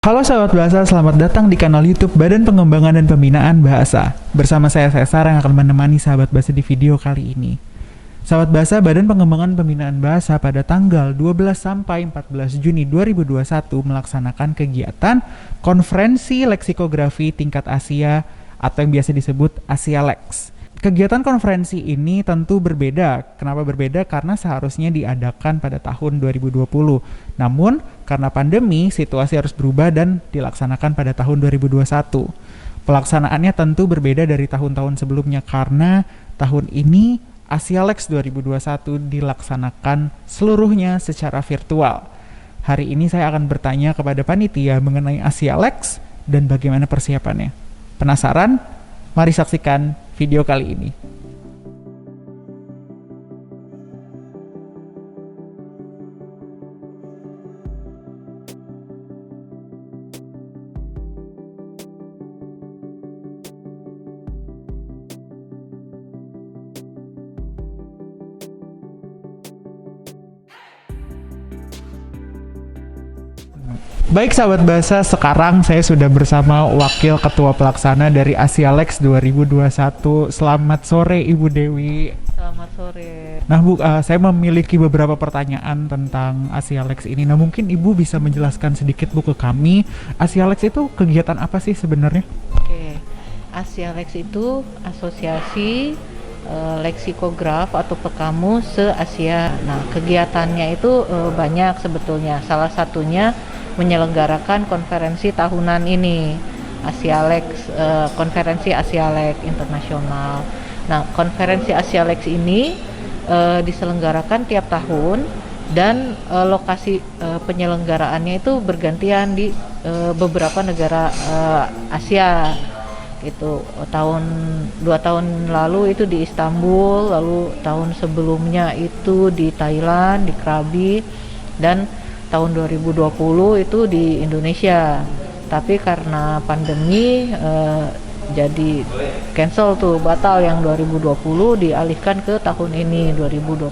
Halo sahabat bahasa, selamat datang di kanal YouTube Badan Pengembangan dan Pembinaan Bahasa. Bersama saya Cesar yang akan menemani sahabat bahasa di video kali ini. Sahabat bahasa, Badan Pengembangan Pembinaan Bahasa pada tanggal 12 sampai 14 Juni 2021 melaksanakan kegiatan Konferensi Leksikografi Tingkat Asia atau yang biasa disebut Asia Lex. Kegiatan konferensi ini tentu berbeda. Kenapa berbeda? Karena seharusnya diadakan pada tahun 2020. Namun, karena pandemi, situasi harus berubah dan dilaksanakan pada tahun 2021. Pelaksanaannya tentu berbeda dari tahun-tahun sebelumnya karena tahun ini Asia Lex 2021 dilaksanakan seluruhnya secara virtual. Hari ini saya akan bertanya kepada panitia mengenai Asia Lex dan bagaimana persiapannya. Penasaran? Mari saksikan video kali ini. Baik sahabat bahasa, sekarang saya sudah bersama Wakil Ketua Pelaksana dari Asia Lex 2021. Selamat sore Ibu Dewi. Selamat sore. Nah Bu, saya memiliki beberapa pertanyaan tentang Asia Lex ini. Nah mungkin Ibu bisa menjelaskan sedikit Bu ke kami, Asia Lex itu kegiatan apa sih sebenarnya? Oke, Asia Lex itu asosiasi leksikograf atau pekamus se-Asia. Nah, kegiatannya itu banyak sebetulnya. Salah satunya menyelenggarakan konferensi tahunan ini, Asia Lex, konferensi Asia Lex Internasional. Nah, konferensi Asia Lex ini diselenggarakan tiap tahun dan lokasi penyelenggaraannya itu bergantian di beberapa negara Asia. Itu 2 tahun lalu itu di Istanbul, lalu tahun sebelumnya itu di Thailand, di Krabi, dan tahun 2020 itu di Indonesia. Tapi karena pandemi jadi cancel tuh, batal yang 2020, dialihkan ke tahun ini 2021.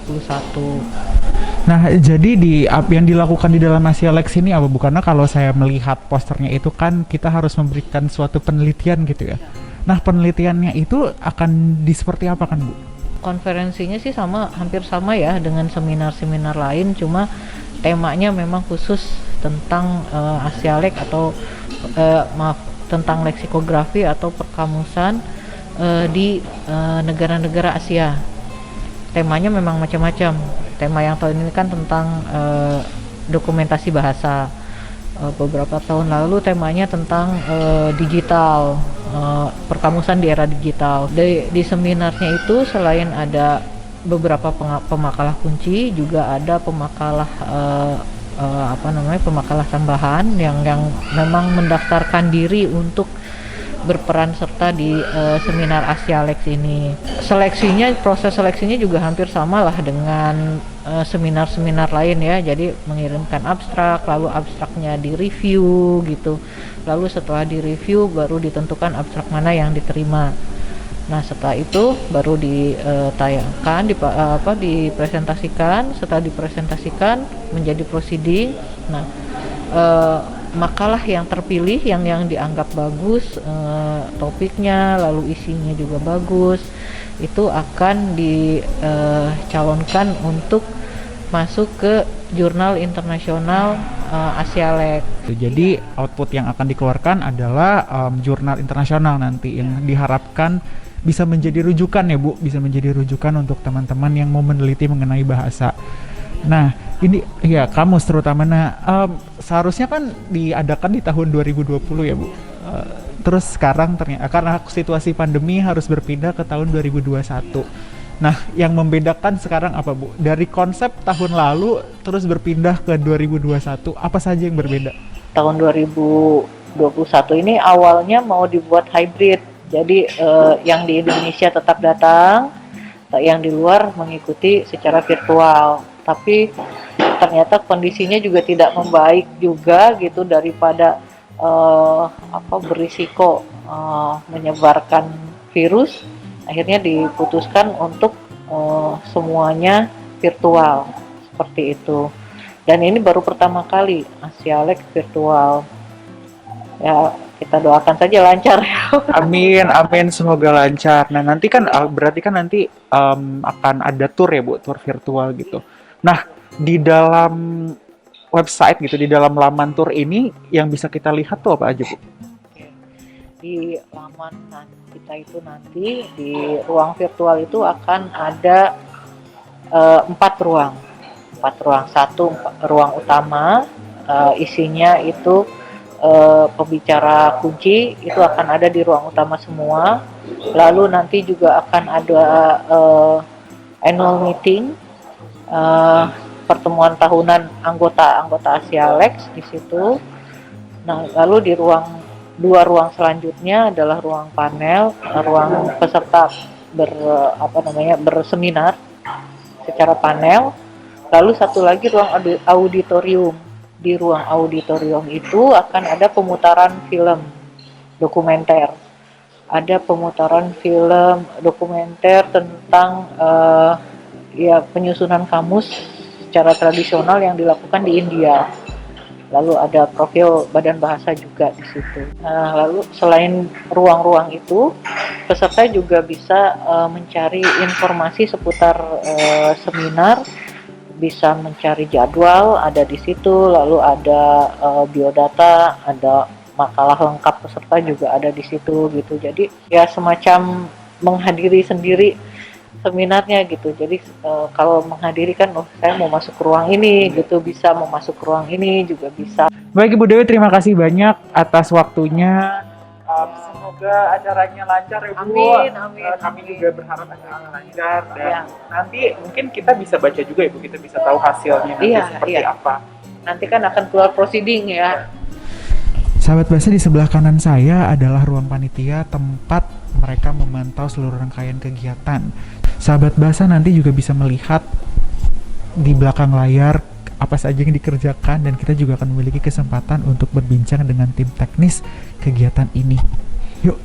Nah, jadi yang dilakukan di dalam Asia Lex ini apa? Bukannya kalau saya melihat posternya itu kan kita harus memberikan suatu penelitian gitu ya. Nah, penelitiannya itu akan seperti apa kan Bu? Konferensinya sih hampir sama ya dengan seminar-seminar lain, cuma temanya memang khusus tentang Asia Lex atau tentang leksikografi atau perkamusan di negara-negara Asia. Temanya memang macam-macam. Tema yang tahun ini kan tentang dokumentasi bahasa. Beberapa tahun lalu temanya tentang digital, perkamusan di era digital. Di seminarnya itu selain ada beberapa pemakalah kunci, juga ada pemakalah pemakalah tambahan yang memang mendaftarkan diri untuk berperan serta di seminar Asia Lex ini. Proses seleksinya juga hampir sama lah dengan seminar-seminar lain ya. Jadi mengirimkan abstrak, lalu abstraknya di-review gitu. Lalu setelah di-review baru ditentukan abstrak mana yang diterima. Nah, setelah itu baru ditayangkan, dipresentasikan. Setelah dipresentasikan menjadi proceeding. Nah, makalah yang terpilih yang dianggap bagus, topiknya lalu isinya juga bagus, itu akan dicalonkan untuk masuk ke jurnal internasional Asia Lex. Jadi output yang akan dikeluarkan adalah jurnal internasional nanti yang diharapkan bisa menjadi rujukan ya Bu, bisa menjadi rujukan untuk teman-teman yang mau meneliti mengenai bahasa. Nah, ini ya kamus terutama. Nah, seharusnya kan diadakan di tahun 2020 ya Bu. Terus sekarang ternyata karena situasi pandemi harus berpindah ke tahun 2021. Nah, yang membedakan sekarang apa Bu? Dari konsep tahun lalu terus berpindah ke 2021, apa saja yang berbeda? Tahun 2021 ini awalnya mau dibuat hybrid. Jadi yang di Indonesia tetap datang, yang di luar mengikuti secara virtual. Tapi ternyata kondisinya juga tidak membaik juga gitu, daripada berisiko menyebarkan virus. Akhirnya diputuskan untuk semuanya virtual seperti itu. Dan ini baru pertama kali Asia Lex virtual. Ya kita doakan saja lancar ya. Amin, amin, semoga lancar. Nah, nanti kan berarti kan nanti akan ada tour ya, Bu, tour virtual gitu. Nah, di dalam website gitu, di dalam laman tour ini yang bisa kita lihat tuh apa aja, Bu? Di laman kita itu nanti di ruang virtual itu akan ada 4 ruang. Satu ruang utama, isinya itu pembicara kunci itu akan ada di ruang utama semua. Lalu nanti juga akan ada annual meeting, pertemuan tahunan anggota Asialex di situ. Nah, lalu di dua ruang selanjutnya adalah ruang panel, ruang peserta berseminar secara panel. Lalu satu lagi ruang auditorium. Di ruang auditorium itu akan ada pemutaran film dokumenter. Ada pemutaran film dokumenter tentang penyusunan kamus secara tradisional yang dilakukan di India. Lalu ada profil badan bahasa juga di situ. Nah, lalu selain ruang-ruang itu, peserta juga bisa mencari informasi seputar seminar, bisa mencari jadwal ada di situ, lalu ada biodata, ada makalah lengkap peserta juga ada di situ gitu. Jadi ya semacam menghadiri sendiri seminarnya gitu. Jadi kalau menghadiri kan, saya mau masuk ke ruang ini gitu, bisa mau masuk ke ruang ini juga bisa. Baik Ibu Dewi, terima kasih banyak atas waktunya. Semoga acaranya lancar ya Bu. Amin. Kami juga berharap acaranya lancar dan nanti mungkin kita bisa baca juga ya Bu, kita bisa tahu hasilnya nanti seperti apa. Nanti kan akan keluar proceeding ya. Sahabat Bahasa, di sebelah kanan saya adalah ruang panitia tempat mereka memantau seluruh rangkaian kegiatan. Sahabat Bahasa nanti juga bisa melihat di belakang layar apa saja yang dikerjakan, dan kita juga akan memiliki kesempatan untuk berbincang dengan tim teknis kegiatan ini. Yuk.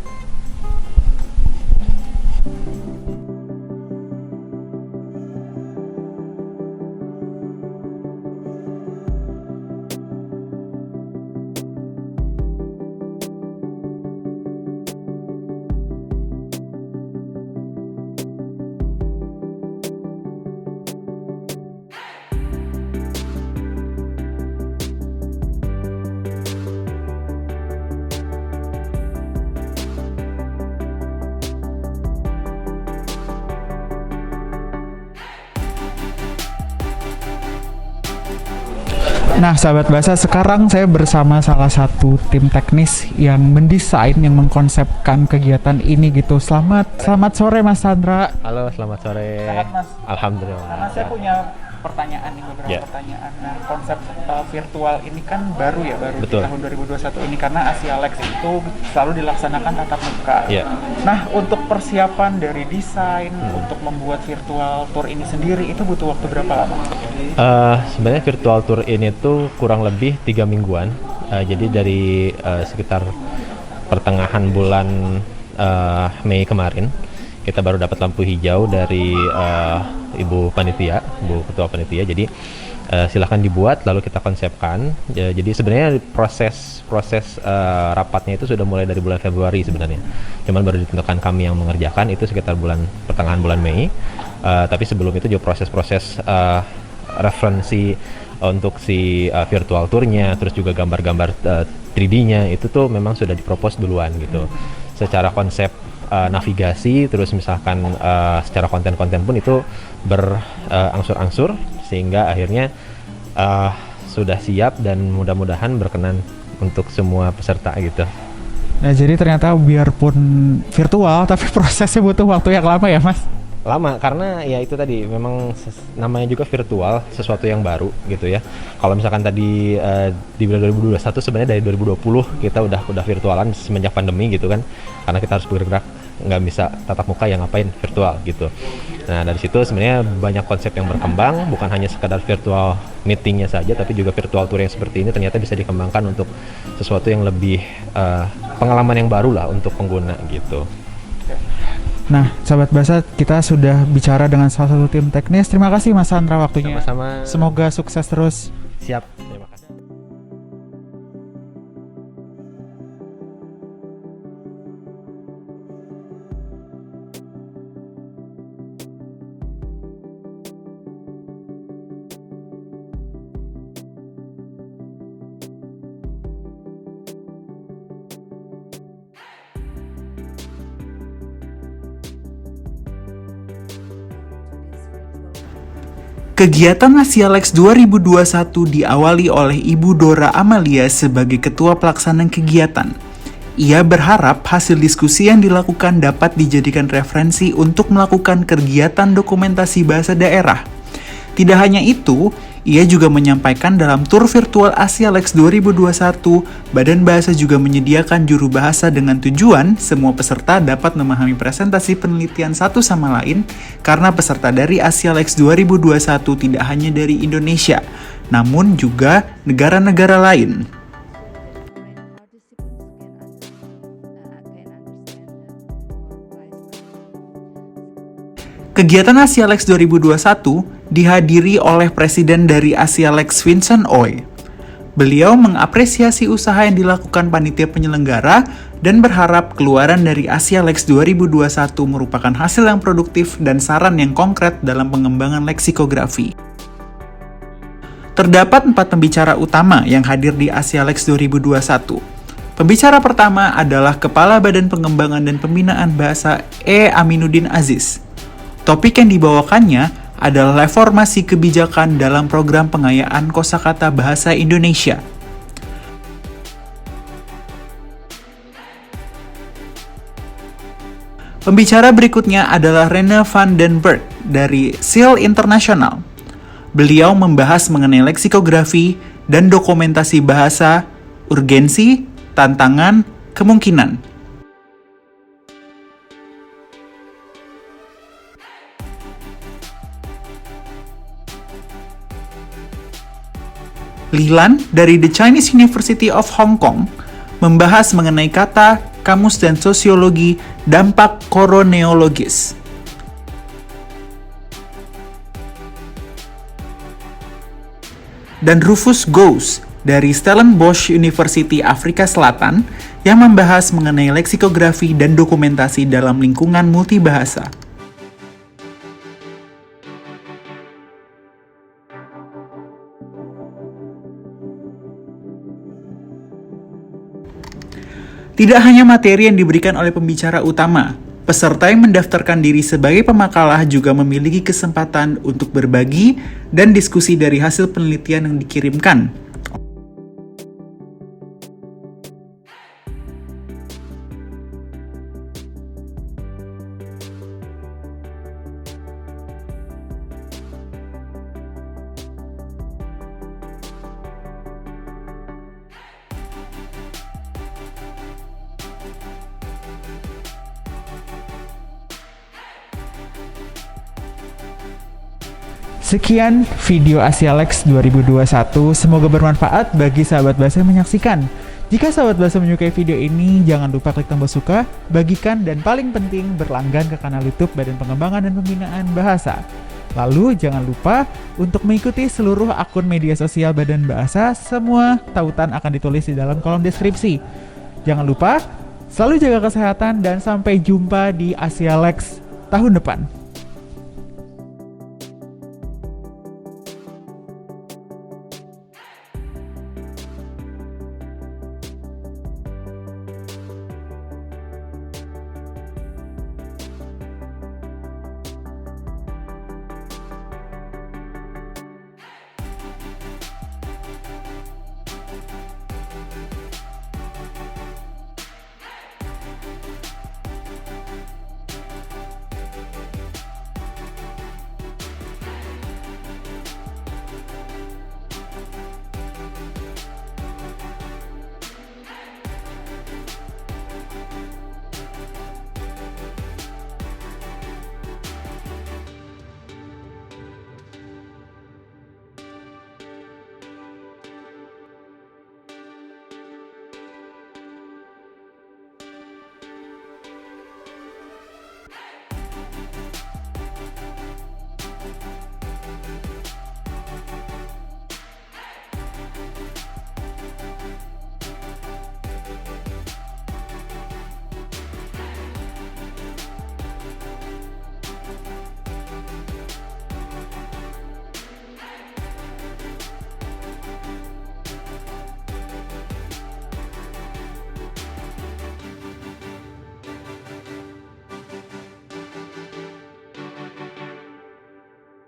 Nah, sahabat bahasa, sekarang saya bersama salah satu tim teknis yang mendesain, yang mengkonsepkan kegiatan ini gitu. Selamat sore Mas Sandra. Halo, selamat sore. Sehat, Mas. Alhamdulillah. Karena saya punya pertanyaan nih, beberapa pertanyaan. Nah, konsep virtual ini kan baru ya, baru Betul. di tahun 2021 ini, karena Asialex itu selalu dilaksanakan tatap muka. Ya. Nah, untuk persiapan dari desain untuk membuat virtual tour ini sendiri itu butuh waktu berapa lama? Sebenarnya virtual tour ini tuh kurang lebih 3 mingguan. Jadi dari sekitar pertengahan bulan Mei kemarin kita baru dapat lampu hijau dari Ibu Ketua Panitia. Jadi silahkan dibuat, lalu kita konsepkan. Jadi sebenarnya proses rapatnya itu sudah mulai dari bulan Februari sebenarnya. Cuman baru ditentukan kami yang mengerjakan itu sekitar pertengahan bulan Mei. Tapi sebelum itu juga proses-proses referensi untuk si virtual tournya, terus juga gambar-gambar 3D-nya itu tuh memang sudah dipropos duluan gitu. Secara konsep navigasi, terus misalkan secara konten-konten pun itu berangsur-angsur sehingga akhirnya sudah siap dan mudah-mudahan berkenan untuk semua peserta gitu. Nah, jadi ternyata biarpun virtual tapi prosesnya butuh waktu yang lama ya Mas? Lama, karena ya itu tadi memang namanya juga virtual, sesuatu yang baru gitu ya. Kalau misalkan tadi di bulan 2021 sebenarnya dari 2020 kita udah virtualan semenjak pandemi gitu kan, karena kita harus bergerak, nggak bisa tatap muka, yang ngapain virtual gitu. Nah, dari situ sebenarnya banyak konsep yang berkembang, bukan hanya sekadar virtual meetingnya saja, tapi juga virtual tour yang seperti ini ternyata bisa dikembangkan untuk sesuatu yang lebih pengalaman yang baru lah untuk pengguna gitu. Nah, sahabat bahasa, kita sudah bicara dengan salah satu tim teknis. Terima kasih Mas Sandra waktunya. Sama-sama. Semoga sukses terus. Siap. Terima kasih. Kegiatan Asialex 2021 diawali oleh Ibu Dora Amalia sebagai Ketua Pelaksana kegiatan. Ia berharap hasil diskusi yang dilakukan dapat dijadikan referensi untuk melakukan kegiatan dokumentasi bahasa daerah. Tidak hanya itu, ia juga menyampaikan dalam tur virtual Asialex 2021, Badan Bahasa juga menyediakan juru bahasa dengan tujuan semua peserta dapat memahami presentasi penelitian satu sama lain karena peserta dari Asialex 2021 tidak hanya dari Indonesia, namun juga negara-negara lain. Kegiatan Asialex 2021 dihadiri oleh Presiden dari Asialex Vincent Oy. Beliau mengapresiasi usaha yang dilakukan panitia penyelenggara dan berharap keluaran dari Asialex 2021 merupakan hasil yang produktif dan saran yang konkret dalam pengembangan leksikografi. Terdapat 4 pembicara utama yang hadir di Asialex 2021. Pembicara pertama adalah Kepala Badan Pengembangan dan Pembinaan Bahasa E. Aminuddin Aziz. Topik yang dibawakannya adalah reformasi kebijakan dalam program pengayaan kosakata bahasa Indonesia. Pembicara berikutnya adalah Rene van den Berg dari SIL International. Beliau membahas mengenai leksikografi dan dokumentasi bahasa, urgensi, tantangan, kemungkinan. Lilan dari The Chinese University of Hong Kong membahas mengenai kata, kamus dan sosiologi dampak koroneologis. Dan Rufus Gous dari Stellenbosch University Afrika Selatan yang membahas mengenai leksikografi dan dokumentasi dalam lingkungan multibahasa. Tidak hanya materi yang diberikan oleh pembicara utama, peserta yang mendaftarkan diri sebagai pemakalah juga memiliki kesempatan untuk berbagi dan diskusi dari hasil penelitian yang dikirimkan. Sekian video Asialex 2021, semoga bermanfaat bagi sahabat bahasa yang menyaksikan. Jika sahabat bahasa menyukai video ini, jangan lupa klik tombol suka, bagikan, dan paling penting berlangganan ke kanal YouTube Badan Pengembangan dan Pembinaan Bahasa. Lalu jangan lupa untuk mengikuti seluruh akun media sosial Badan Bahasa, semua tautan akan ditulis di dalam kolom deskripsi. Jangan lupa, selalu jaga kesehatan dan sampai jumpa di Asialex tahun depan.